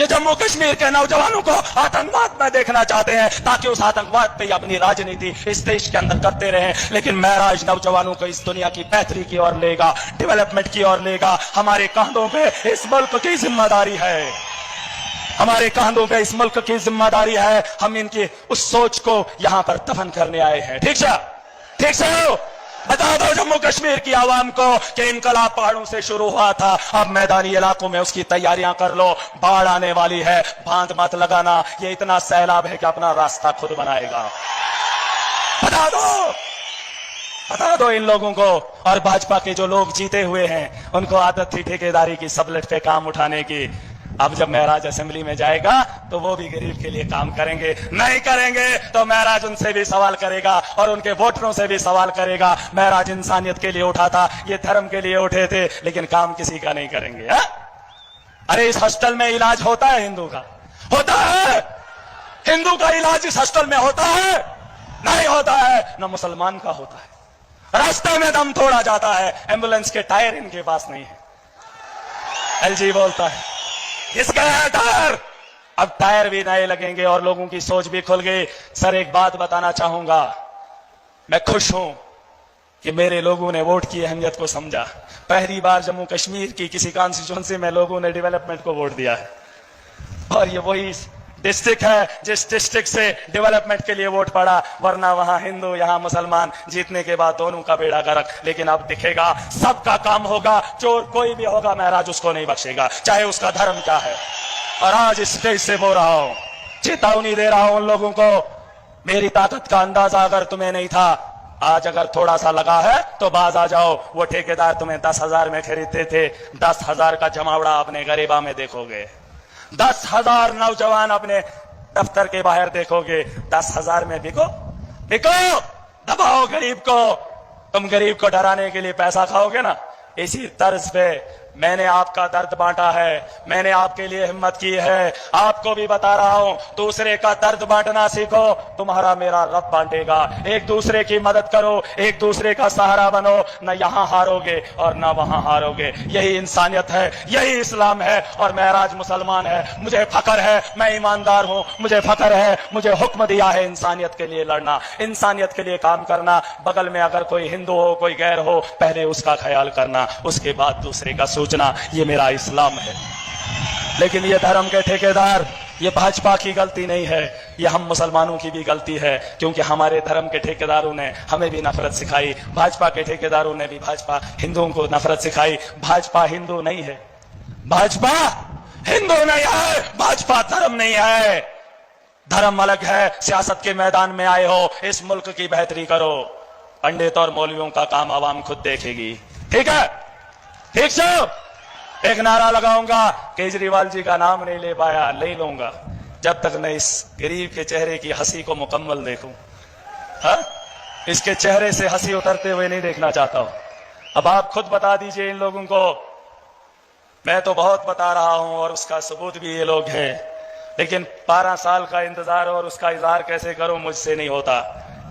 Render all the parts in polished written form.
ये जम्मू कश्मीर के नौजवानों को आतंकवाद में देखना चाहते हैं ताकि उस आतंकवाद पे अपनी राजनीति इस देश के अंदर करते रहें। लेकिन महराज नौजवानों को इस दुनिया की बेहतरी की ओर लेगा, डेवलपमेंट की ओर लेगा। हमारे कंधों पे इस मुल्क की जिम्मेदारी है, हमारे कंधों पे इस मुल्क की जिम्मेदारी है। हम इनकी उस सोच को यहां पर दफन करने आए हैं। ठीक है, ठीक से बता दो जम्मू कश्मीर की आवाम को कि इनकलाब पहाड़ों से शुरू हुआ था, अब मैदानी इलाकों में उसकी तैयारियां कर लो। बाढ़ आने वाली है, बांध मत लगाना, ये इतना सैलाब है कि अपना रास्ता खुद बनाएगा। बता दो इन लोगों को। और भाजपा के जो लोग जीते हुए हैं उनको आदत थी ठेकेदारी की, सबलेट पे काम उठाने की। अब जब महराज असेंबली में जाएगा तो वो भी गरीब के लिए काम करेंगे। नहीं करेंगे तो महराज उनसे भी सवाल करेगा और उनके वोटरों से भी सवाल करेगा। महराज इंसानियत के लिए उठा था, ये धर्म के लिए उठे थे, लेकिन काम किसी का नहीं करेंगे। हा? अरे इस हॉस्टल में इलाज होता है हिंदू का? होता है? हिंदू का इलाज इस हॉस्टल में होता है? नहीं होता है। न मुसलमान का होता है। रास्ते में दम तोड़ा जाता है, एम्बुलेंस के टायर इनके पास नहीं है। एलजी बोलता है किसका है टायर? अब टायर भी नए लगेंगे और लोगों की सोच भी खुल गई। सर एक बात बताना चाहूंगा, मैं खुश हूं कि मेरे लोगों ने वोट की अहमियत को समझा। पहली बार जम्मू कश्मीर की किसी कॉन्स्टिट्यूएंसी में लोगों ने डेवलपमेंट को वोट दिया है और ये वही डिस्ट्रिक्ट है जिस डिस्ट्रिक्ट से डेवलपमेंट के लिए वोट पड़ा। वरना वहां हिंदू यहां मुसलमान, जीतने के बाद दोनों का बेड़ा गर्क। लेकिन अब दिखेगा सबका काम होगा, चोर कोई भी होगा महराज उसको नहीं बख्शेगा, चाहे उसका धर्म क्या है। और आज इस स्टेज से बोल रहा हूं, चेतावनी दे रहा हूं उन लोगों को, मेरी ताकत का अंदाजा अगर तुम्हें नहीं था, आज अगर थोड़ा सा लगा है तो बाज आ जाओ। वो ठेकेदार तुम्हें 10,000 में खरीदते थे, 10,000 का जमावड़ा अपने गरीबा में देखोगे। 10,000 नौजवान अपने दफ्तर के बाहर देखोगे। 10,000 में बिको दबाओ गरीब को। तुम गरीब को डराने के लिए पैसा खाओगे ना। इसी तर्ज पे मैंने आपका दर्द बांटा है, मैंने आपके लिए हिम्मत की है। आपको भी बता रहा हूं, दूसरे का दर्द बांटना सीखो, तुम्हारा मेरा रब बांटेगा। एक दूसरे की मदद करो, एक दूसरे का सहारा बनो, न यहां हारोगे और न वहां हारोगे। यही इंसानियत है, यही इस्लाम है। और महराज मुसलमान है, मुझे फख्र है, मैं ईमानदार हूं, मुझे फख्र है, मुझे हुक्म दिया है इंसानियत के लिए लड़ना, इंसानियत के लिए काम करना। बगल में अगर कोई हिंदू हो, कोई गैर हो, पहले उसका ख्याल करना, उसके बाद दूसरे का सोचना। ये मेरा इस्लाम है। लेकिन ये धर्म के ठेकेदार, ये भाजपा की गलती नहीं है, ये हम मुसलमानों की भी गलती है, क्योंकि हमारे धर्म के ठेकेदारों ने हमें भी नफरत सिखाई, भाजपा के ठेकेदारों ने भी भाजपा हिंदुओं को नफरत सिखाई। भाजपा हिंदू नहीं है, भाजपा हिंदू नहीं है, भाजपा धर्म नहीं है। धर्म अलग है। सियासत के मैदान में आए हो, इस मुल्क की बेहतरी करो। पंडित और मौलवियों का काम आवाम खुद देखेगी। ठीक है, ठीक से एक नारा लगाऊंगा, केजरीवाल जी का नाम नहीं ले पाया, ले लूंगा जब तक मैं इस गरीब के चेहरे की हंसी को मुकम्मल देखूं। हाँ, इसके चेहरे से हंसी उतरते हुए नहीं देखना चाहता हूं। अब आप खुद बता दीजिए इन लोगों को। मैं तो बहुत बता रहा हूं और उसका सबूत भी ये लोग हैं, लेकिन 12 साल का इंतजार और उसका इजहार कैसे करूं, मुझसे नहीं होता।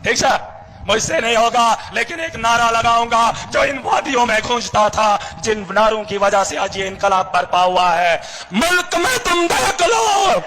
ठीक है, मुझसे नहीं होगा। लेकिन एक नारा लगाऊंगा जो इन वादियों में गूंजता था, जिन नारों की वजह से आज ये इनकलाब बरपा हुआ है। मुल्क में तुम देख लो,